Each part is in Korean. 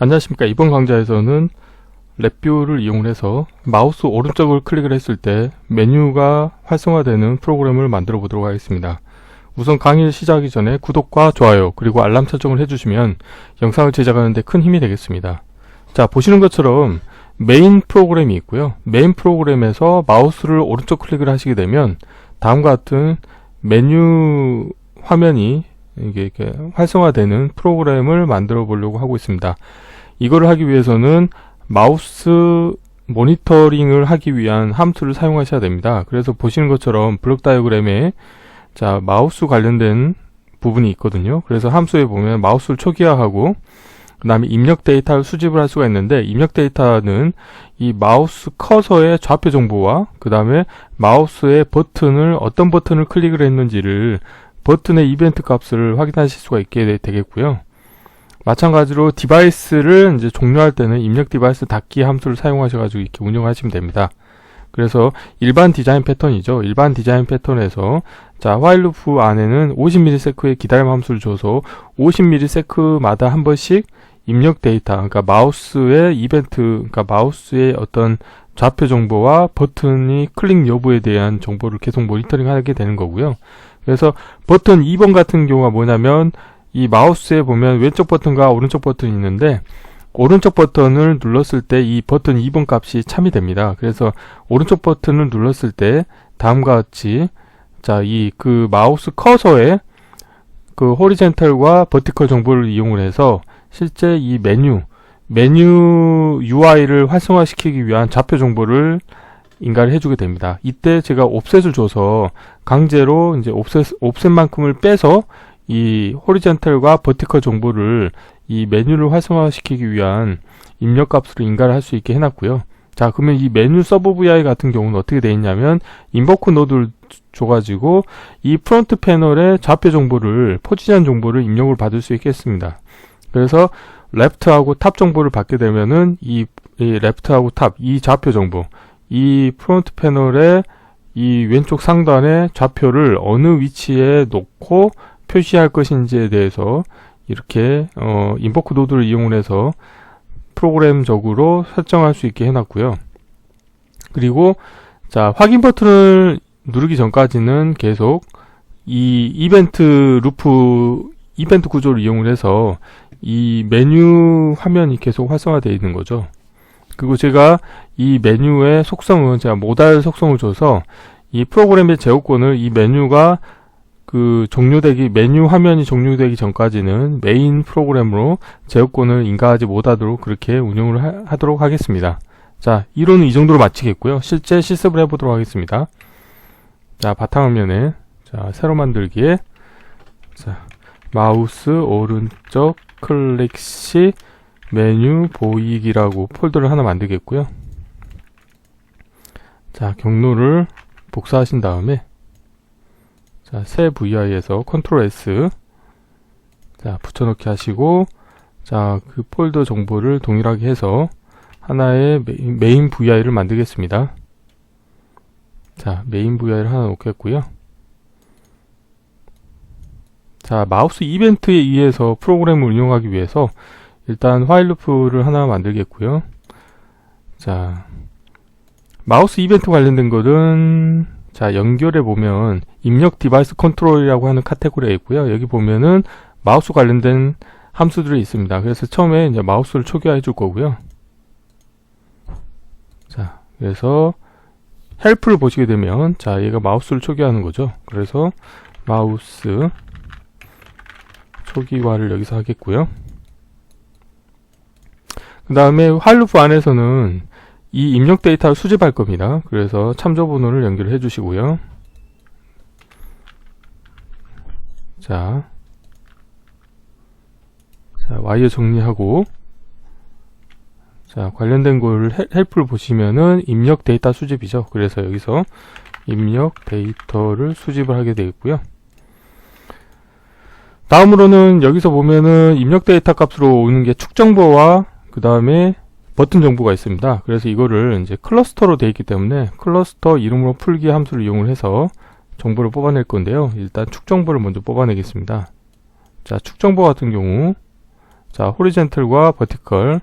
안녕하십니까. 이번 강좌에서는 랩뷰를 이용해서 마우스 오른쪽을 클릭을 했을 때 메뉴가 활성화되는 프로그램을 만들어 보도록 하겠습니다. 우선 강의 시작하기 전에 구독과 좋아요 그리고 알람 설정을 해주시면 영상을 제작하는 데 큰 힘이 되겠습니다. 자, 보시는 것처럼 메인 프로그램이 있고요. 메인 프로그램에서 마우스를 오른쪽 클릭을 하시게 되면 다음과 같은 메뉴 화면이 이렇게 활성화되는 프로그램을 만들어 보려고 하고 있습니다. 이거를 하기 위해서는 마우스 모니터링을 하기 위한 함수를 사용하셔야 됩니다. 그래서 보시는 것처럼 블록 다이어그램에 자, 마우스 관련된 부분이 있거든요. 그래서 함수에 보면 마우스를 초기화하고 그 다음에 입력 데이터를 수집을 할 수가 있는데, 입력 데이터는 이 마우스 커서의 좌표 정보와 그 다음에 마우스의 버튼을 어떤 버튼을 클릭을 했는지를 버튼의 이벤트 값을 확인하실 수가 있게 되겠고요. 마찬가지로 디바이스를 이제 종료할 때는 입력 디바이스 닫기 함수를 사용하셔가지고 이렇게 운영하시면 됩니다. 그래서 일반 디자인 패턴이죠. 일반 디자인 패턴에서 자, while loop 안에는 50ms의 기다림 함수를 줘서 50ms마다 한 번씩 입력 데이터, 그러니까 마우스의 이벤트, 그러니까 마우스의 어떤 좌표 정보와 버튼이 클릭 여부에 대한 정보를 계속 모니터링 하게 되는 거고요. 그래서 버튼 2번 같은 경우가 뭐냐면 이 마우스에 보면 왼쪽 버튼과 오른쪽 버튼이 있는데 오른쪽 버튼을 눌렀을 때 이 버튼 2번 값이 참이 됩니다. 그래서 오른쪽 버튼을 눌렀을 때 다음과 같이 자, 그 마우스 커서의 그 호리젠탈과 버티컬 정보를 이용을 해서 실제 이 메뉴 UI를 활성화시키기 위한 좌표 정보를 인가를 해주게 됩니다. 이때 제가 옵셋을 줘서 강제로 이제 옵셋만큼을 빼서 이 호리젠탈과 버티컬 정보를 이 메뉴를 활성화시키기 위한 입력값으로 인가를 할 수 있게 해놨고요. 자, 그러면 이 메뉴 서브 VI 같은 경우는 어떻게 되어 있냐면 인버크 노드를 줘가지고 이 프론트 패널의 좌표 정보를 포지션 정보를 입력을 받을 수 있겠습니다. 그래서 레프트하고 탑 정보를 받게 되면은 이 레프트하고 탑, 이 좌표 정보, 이 프론트 패널의 이 왼쪽 상단의 좌표를 어느 위치에 놓고 표시할 것인지에 대해서 이렇게 인버크 노드를 이용을 해서 프로그램적으로 설정할 수 있게 해놨고요. 그리고 자, 확인 버튼을 누르기 전까지는 계속 이 이벤트 구조를 이용을 해서 이 메뉴 화면이 계속 활성화되어 있는 거죠. 그리고 제가 이 메뉴의 속성은 제가 모달 속성을 줘서 이 프로그램의 제어권을 이 메뉴가 메뉴 화면이 종료되기 전까지는 메인 프로그램으로 제어권을 인가하지 못하도록 그렇게 운영을 하도록 하겠습니다. 자, 이론은 이 정도로 마치겠고요. 실제 실습을 해보도록 하겠습니다. 자, 바탕화면에 자, 새로 만들기에 자, 마우스 오른쪽 클릭 시 메뉴 보이기라고 폴더를 하나 만들겠고요. 자, 경로를 복사하신 다음에 자, 새 VI에서 컨트롤 S 자, 붙여넣기 하시고 자, 그 폴더 정보를 동일하게 해서 하나의 메인 VI를 만들겠습니다. 자, 메인 VI를 하나 놓겠고요. 자, 마우스 이벤트에 의해서 프로그램을 운영하기 위해서 일단 while loop를 하나 만들겠고요. 자, 마우스 이벤트 관련된 것은 자, 연결해 보면 입력 디바이스 컨트롤이라고 하는 카테고리가 있고요. 여기 보면은 마우스 관련된 함수들이 있습니다. 그래서 처음에 이제 마우스를 초기화해 줄 거고요. 자, 그래서 헬프를 보시게 되면 자, 얘가 마우스를 초기화하는 거죠. 그래서 마우스 초기화를 여기서 하겠고요. 그 다음에 while loop 안에서는 이 입력 데이터를 수집할 겁니다. 그래서 참조 번호를 연결해 주시고요. 자, 와이어 정리하고 자, 관련된 걸 헬프를 보시면은 입력 데이터 수집이죠. 그래서 여기서 입력 데이터를 수집을 하게 되겠고요. 다음으로는 여기서 보면은 입력 데이터 값으로 오는 게 축 정보와 그 다음에 버튼 정보가 있습니다. 그래서 이거를 이제 클러스터로 되어 있기 때문에 클러스터 이름으로 풀기 함수를 이용을 해서 정보를 뽑아낼 건데요. 일단 축 정보를 먼저 뽑아내겠습니다. 자, 축 정보 같은 경우 자, 호리젠털과 버티컬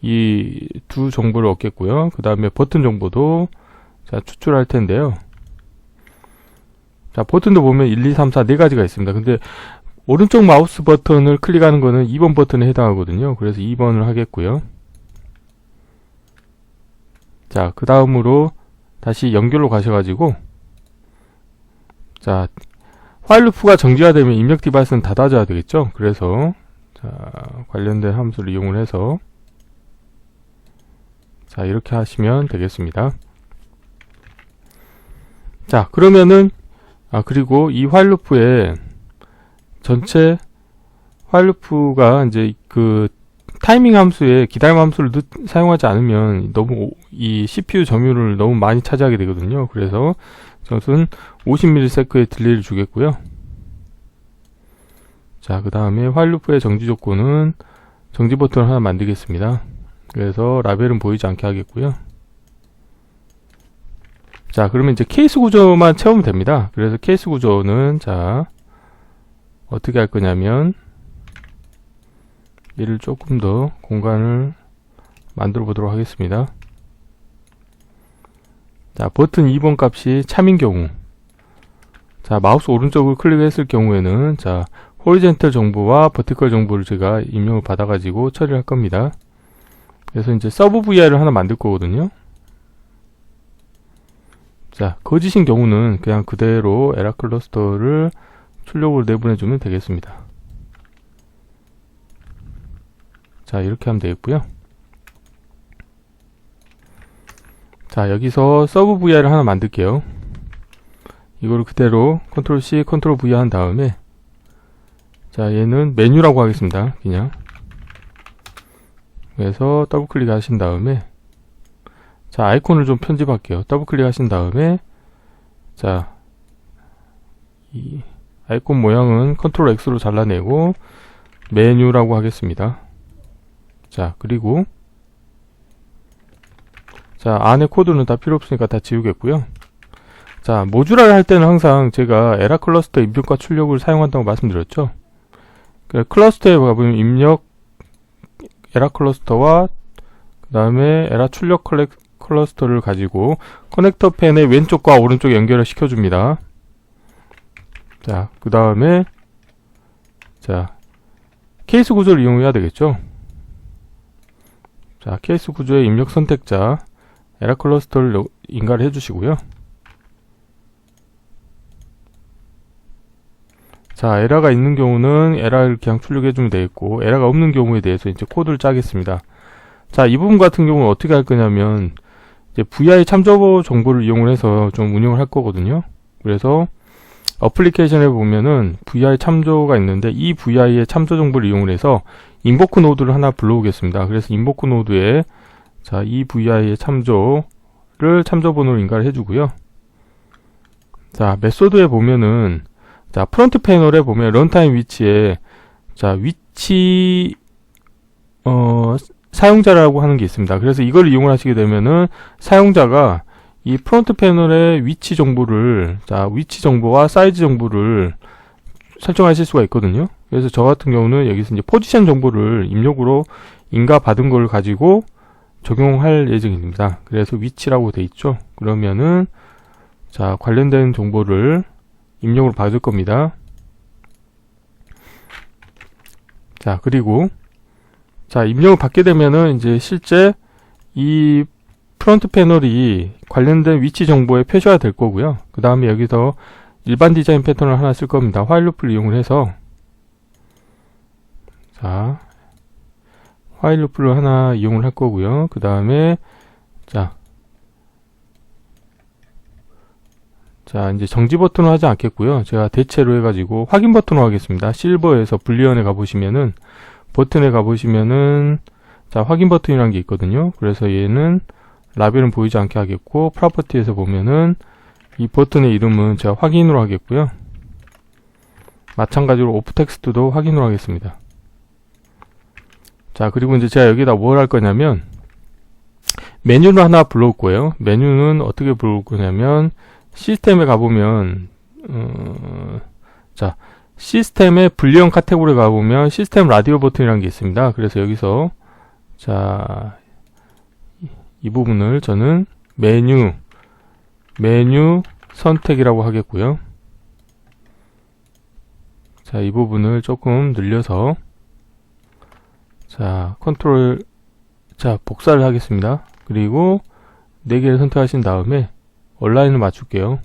이 두 정보를 얻겠고요. 그 다음에 버튼 정보도 자, 추출할 텐데요. 자, 버튼도 보면 1, 2, 3, 4 4가지가 있습니다. 근데 오른쪽 마우스 버튼을 클릭하는 거는 2번 버튼에 해당하거든요. 그래서 2번을 하겠고요. 자, 그 다음으로 다시 연결로 가셔가지고, 자, 화일 루프가 정지가 되면 입력 디바이스는 닫아줘야 되겠죠. 그래서 자, 관련된 함수를 이용을 해서 자, 이렇게 하시면 되겠습니다. 자, 그러면은 그리고 이 화일 루프에 전체 화일 루프가 이제 그 타이밍 함수에 기다림 함수를 사용하지 않으면 너무 이 CPU 점유를 너무 많이 차지하게 되거든요. 그래서 저것은 50ms의 딜레이를 주겠고요. 자, 그 다음에 화일 루프의 정지 조건은 정지 버튼을 하나 만들겠습니다. 그래서 라벨은 보이지 않게 하겠고요. 자, 그러면 이제 케이스 구조만 채우면 됩니다. 그래서 케이스 구조는 자, 어떻게 할 거냐면 얘를 조금 더 공간을 만들어 보도록 하겠습니다. 자, 버튼 2번 값이 참인 경우, 자, 마우스 오른쪽을 클릭했을 경우에는 자, 호리젠털 정보와 버티컬 정보를 제가 입력을 받아 가지고 처리할 겁니다. 그래서 이제 서브 VI를 하나 만들 거거든요. 자, 거짓인 경우는 그냥 그대로 에라 클러스터를 출력으로 내보내주면 되겠습니다. 자, 이렇게 하면 되겠고요. 자, 여기서 서브 VI를 하나 만들게요. 이걸 그대로 컨트롤 C, 컨트롤 V 한 다음에 자, 얘는 메뉴라고 하겠습니다. 그냥 그래서 더블 클릭 하신 다음에 자, 아이콘을 좀 편집할게요. 더블 클릭 하신 다음에 자, 이 아이콘 모양은 컨트롤 X로 잘라내고 메뉴라고 하겠습니다. 자, 그리고 자, 안에 코드는 다 필요 없으니까 다 지우겠고요. 자, 모듈화를 할 때는 항상 제가 에라 클러스터 입력과 출력을 사용한다고 말씀드렸죠. 클러스터에 가보면 입력 에라 클러스터와 그 다음에 에라 출력 클러스터를 가지고 커넥터 펜의 왼쪽과 오른쪽 연결을 시켜줍니다. 자, 그 다음에 자, 케이스 구조를 이용해야 되겠죠. 자, 케이스 구조의 입력 선택자 에라 클러스터를 인가를 해주시고요. 자, 에러가 있는 경우는 에러를 그냥 출력해주면 되겠고, 에러가 없는 경우에 대해서 이제 코드를 짜겠습니다. 자, 이 부분 같은 경우는 어떻게 할 거냐면, 이제 VI 참조 정보를 이용을 해서 좀 운영을 할 거거든요. 그래서, 어플리케이션에 보면은 VI 참조가 있는데, 이 VI의 참조 정보를 이용을 해서, 인보크 노드를 하나 불러오겠습니다. 그래서 인보크 노드에, 자, 이 VI의 참조를 참조 번호로 인가를 해주고요. 자, 메소드에 보면은, 자, 프론트 패널에 보면 런타임 위치에 자, 위치 사용자라고 하는 게 있습니다. 그래서 이걸 이용을 하시게 되면은 사용자가 이 프론트 패널의 위치 정보를 자, 위치 정보와 사이즈 정보를 설정하실 수가 있거든요. 그래서 저 같은 경우는 여기서 이제 포지션 정보를 입력으로 인가 받은 걸 가지고 적용할 예정입니다. 그래서 위치라고 돼 있죠. 그러면은 자, 관련된 정보를 입력으로 받을 겁니다. 자, 그리고 자, 입력을 받게 되면은 이제 실제 이 프론트 패널이 관련된 위치 정보에 표시가 될 거고요. 그 다음에 여기서 일반 디자인 패턴을 하나 쓸 겁니다. 화일 루프를 이용을 해서 자, 화일 루프를 하나 이용을 할 거고요. 그 다음에 자, 이제 정지 버튼을 하지 않겠고요. 제가 대체로 해가지고 확인 버튼으로 하겠습니다. 실버에서 불리언에 가보시면은 버튼에 가보시면은 자, 확인 버튼이라는 게 있거든요. 그래서 얘는 라벨은 보이지 않게 하겠고, 프로퍼티에서 보면은 이 버튼의 이름은 제가 확인으로 하겠고요. 마찬가지로 오프 텍스트도 확인으로 하겠습니다. 자, 그리고 이제 제가 여기다 뭘 할 거냐면 메뉴를 하나 불러올 거예요. 메뉴는 어떻게 불러올 거냐면 시스템에 가보면 자, 시스템의 분리형 카테고리에 가보면 시스템 라디오 버튼이라는 게 있습니다. 그래서 여기서 자, 이 부분을 저는 메뉴 선택이라고 하겠고요. 자, 이 부분을 조금 늘려서 자, 컨트롤 자, 복사를 하겠습니다. 그리고 4개를 선택하신 다음에 얼라인을 맞출게요.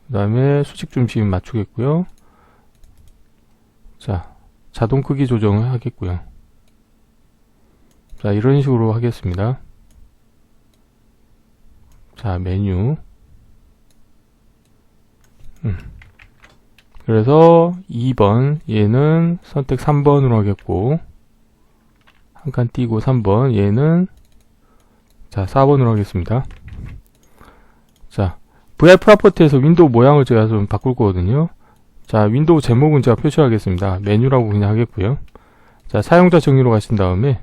그 다음에 수직 중심 맞추겠고요. 자, 자동 크기 조정을 하겠고요. 자, 이런 식으로 하겠습니다. 자, 메뉴. 그래서 2번, 얘는 선택 3번으로 하겠고, 한 칸 띄고 3번, 얘는 자, 4번으로 하겠습니다. 자, VI 프로퍼티에서 윈도우 모양을 제가 좀 바꿀 거거든요. 자, 윈도우 제목은 제가 표시하겠습니다. 메뉴라고 그냥 하겠고요. 자, 사용자 정의로 가신 다음에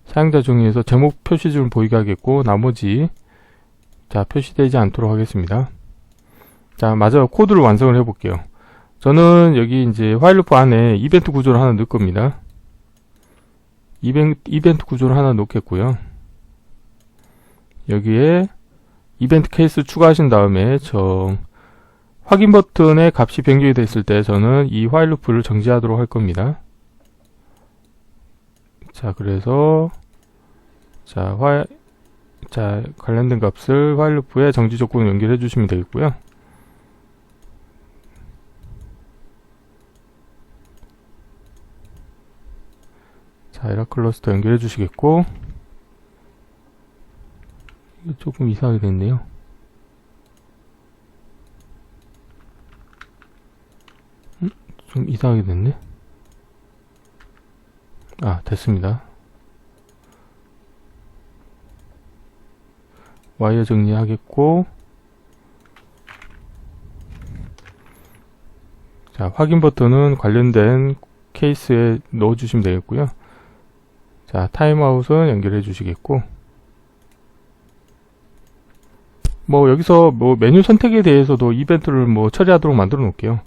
사용자 정의에서 제목 표시 좀 보이게 하겠고, 나머지 자, 표시되지 않도록 하겠습니다. 자, 맞아요. 코드를 완성을 해볼게요. 저는 여기 이제 화일 루프 안에 이벤트 구조를 하나 넣을 겁니다. 이벤트 구조를 하나 넣겠고요. 여기에 이벤트 케이스 추가하신 다음에 확인 버튼의 값이 변경이 됐을 때 저는 이 화일 루프를 정지하도록 할 겁니다. 자, 그래서 자, 관련된 값을 화일 루프에 정지 조건을 연결해 주시면 되겠고요. 자, 에라 클러스터 연결해 주시겠고, 이거 조금 이상하게 됐네요. 좀 이상하게 됐네. 아, 됐습니다. 와이어 정리하겠고, 자, 확인 버튼은 관련된 케이스에 넣어주시면 되겠고요. 자, 타임아웃은 연결해 주시겠고, 여기서 메뉴 선택에 대해서도 이벤트를 처리하도록 만들어 놓을게요.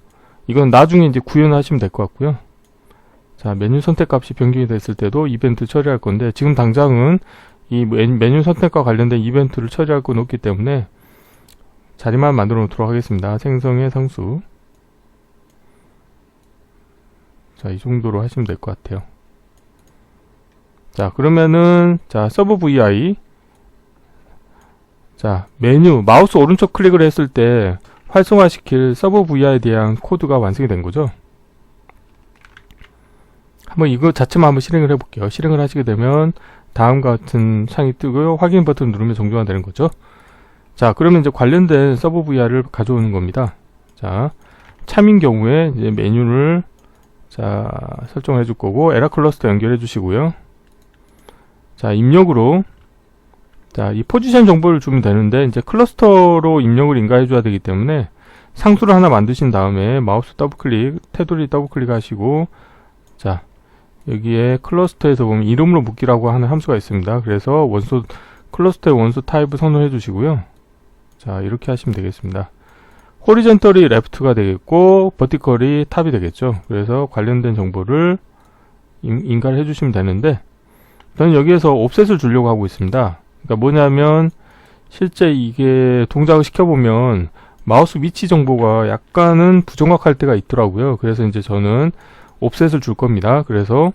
이건 나중에 이제 구현하시면 될 것 같고요. 자, 메뉴 선택 값이 변경이 됐을 때도 이벤트 처리할 건데, 지금 당장은 이 메뉴 선택과 관련된 이벤트를 처리할 건 없기 때문에 자리만 만들어 놓도록 하겠습니다. 생성의 상수. 자, 이 정도로 하시면 될 것 같아요. 자, 그러면은 자, 서브 VI 자, 메뉴 마우스 오른쪽 클릭을 했을 때 활성화시킬 서브 VI에 대한 코드가 완성이 된 거죠. 한번 이거 자체만 한번 실행을 해볼게요. 실행을 하시게 되면 다음과 같은 창이 뜨고요. 확인 버튼 누르면 정조가 되는 거죠. 자, 그러면 이제 관련된 서브 VI를 가져오는 겁니다. 자, 참인 경우에 이제 메뉴를 자, 설정해 줄 거고, 에라 클러스터 연결해 주시고요. 자, 입력으로 자, 이 포지션 정보를 주면 되는데, 이제 클러스터로 입력을 인가해 줘야 되기 때문에 상수를 하나 만드신 다음에 마우스 더블클릭, 테두리 더블클릭 하시고, 자, 여기에 클러스터에서 보면 이름으로 묶기라고 하는 함수가 있습니다. 그래서 클러스터의 원소 타입을 선언해 주시고요. 자, 이렇게 하시면 되겠습니다. 호리젠털이 레프트가 되겠고, 버티컬이 탑이 되겠죠. 그래서 관련된 정보를 인가를 해주시면 되는데, 저는 여기에서 옵셋을 주려고 하고 있습니다. 그러니까 뭐냐면, 실제 이게 동작을 시켜보면, 마우스 위치 정보가 약간은 부정확할 때가 있더라고요. 그래서 이제 저는 옵셋을 줄 겁니다. 그래서,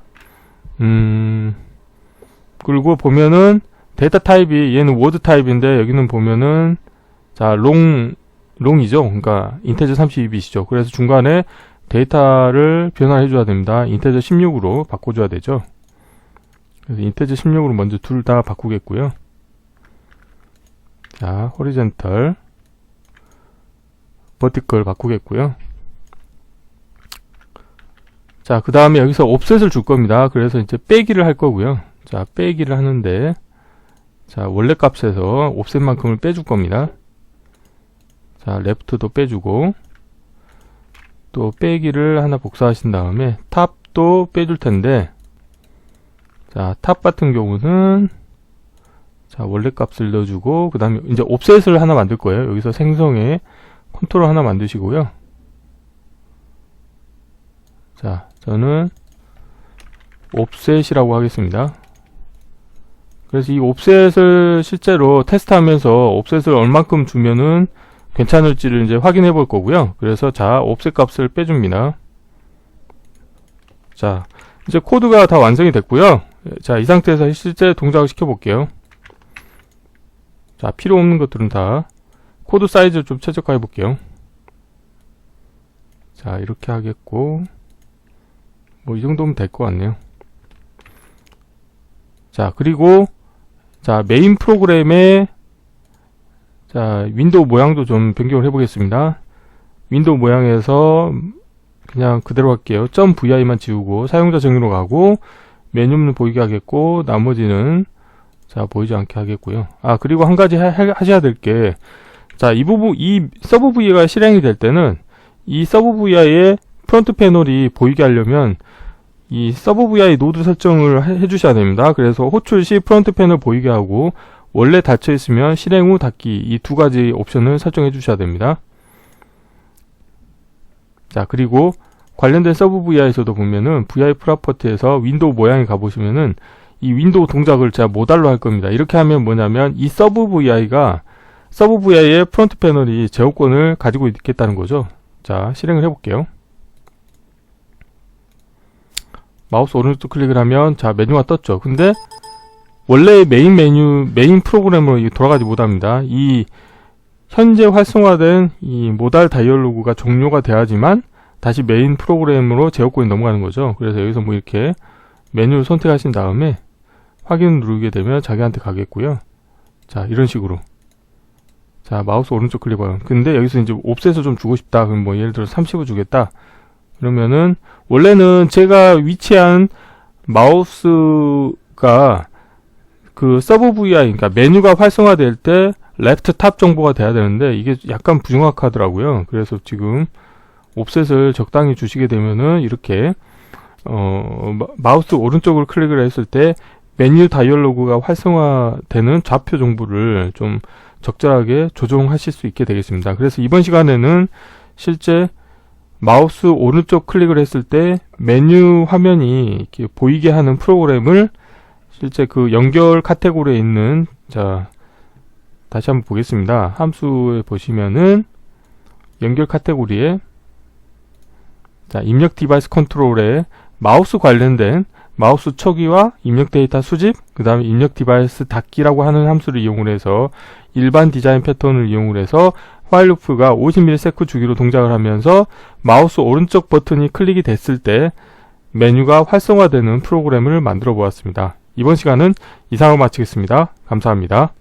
그리고 보면은, 데이터 타입이, 얘는 워드 타입인데, 여기는 보면은, 자, 롱이죠. 그러니까 인테저 32bit이죠. 그래서 중간에 데이터를 변화해 줘야 됩니다. 인테저 16으로 바꿔줘야 되죠. 그래서 인테저 16으로 먼저 둘 다 바꾸겠고요. 자, 호리젠털, 버티컬 바꾸겠고요. 자, 그 다음에 여기서 옵셋을 줄 겁니다. 그래서 이제 빼기를 할 거고요. 자, 빼기를 하는데, 자, 원래 값에서 옵셋만큼을 빼줄 겁니다. 자, 레프트도 빼주고, 또 빼기를 하나 복사하신 다음에 탑도 빼줄 텐데, 자, 탑 같은 경우는 자, 원래 값을 넣어주고, 그 다음에 이제 옵셋을 하나 만들 거예요. 여기서 생성에 컨트롤 하나 만드시고요. 자, 저는 옵셋이라고 하겠습니다. 그래서 이 옵셋을 실제로 테스트하면서 옵셋을 얼만큼 주면은 괜찮을지를 이제 확인해 볼 거고요. 그래서 자, 옵셋 값을 빼줍니다. 자, 이제 코드가 다 완성이 됐고요. 자, 이 상태에서 실제 동작을 시켜 볼게요. 자, 필요 없는 것들은 다 코드 사이즈를 좀 최적화해 볼게요. 자, 이렇게 하겠고, 뭐 이 정도면 될 것 같네요. 자, 그리고 자, 메인 프로그램의 자, 윈도우 모양도 좀 변경을 해 보겠습니다. 윈도우 모양에서 그냥 그대로 할게요. .vi만 지우고 사용자 정의로 가고 메뉴는 보이게 하겠고 나머지는 자, 보이지 않게 하겠고요. 아, 그리고 한 가지 하셔야 될 게, 자, 이 부분, 이 서브 VI가 실행이 될 때는 이 서브 VI의 프론트 패널이 보이게 하려면 이 서브 VI 노드 설정을 해 주셔야 됩니다. 그래서 호출 시 프론트 패널 보이게 하고 원래 닫혀 있으면 실행 후 닫기, 이 두 가지 옵션을 설정해 주셔야 됩니다. 자, 그리고 관련된 서브 VI에서도 보면은 VI 프로퍼티에서 윈도우 모양에 가보시면은 이 윈도우 동작을 제가 모달로 할 겁니다. 이렇게 하면 뭐냐면 이 서브 VI의 프론트 패널이 제어권을 가지고 있겠다는 거죠. 자, 실행을 해볼게요. 마우스 오른쪽 클릭을 하면 자, 메뉴가 떴죠. 근데 원래 메인 프로그램으로 돌아가지 못합니다. 이 현재 활성화된 이 모달 다이얼로그가 종료가 돼야지만 다시 메인 프로그램으로 제어권이 넘어가는 거죠. 그래서 여기서 뭐 이렇게 메뉴를 선택하신 다음에 확인 누르게 되면 자기한테 가겠고요. 자, 이런 식으로. 자, 마우스 오른쪽 클릭해요. 근데 여기서 이제 옵셋을 좀 주고 싶다. 그럼 뭐 예를 들어 30을 주겠다. 그러면은 원래는 제가 위치한 마우스가 그 서브 VI, 그러니까 메뉴가 활성화될 때 레프트 탑 정보가 돼야 되는데 이게 약간 부정확하더라고요. 그래서 지금 옵셋을 적당히 주시게 되면은 이렇게 마우스 오른쪽을 클릭을 했을 때 메뉴 다이얼로그가 활성화되는 좌표 정보를 좀 적절하게 조정하실 수 있게 되겠습니다. 그래서 이번 시간에는 실제 마우스 오른쪽 클릭을 했을 때 메뉴 화면이 이렇게 보이게 하는 프로그램을 실제 그 연결 카테고리에 있는, 자, 다시 한번 보겠습니다. 함수에 보시면은 연결 카테고리에 자, 입력 디바이스 컨트롤에 마우스 관련된 마우스 초기화, 입력 데이터 수집, 그 다음에 입력 디바이스 닫기라고 하는 함수를 이용을 해서 일반 디자인 패턴을 이용을 해서 while loop가 50ms 주기로 동작을 하면서 마우스 오른쪽 버튼이 클릭이 됐을 때 메뉴가 활성화되는 프로그램을 만들어 보았습니다. 이번 시간은 이상으로 마치겠습니다. 감사합니다.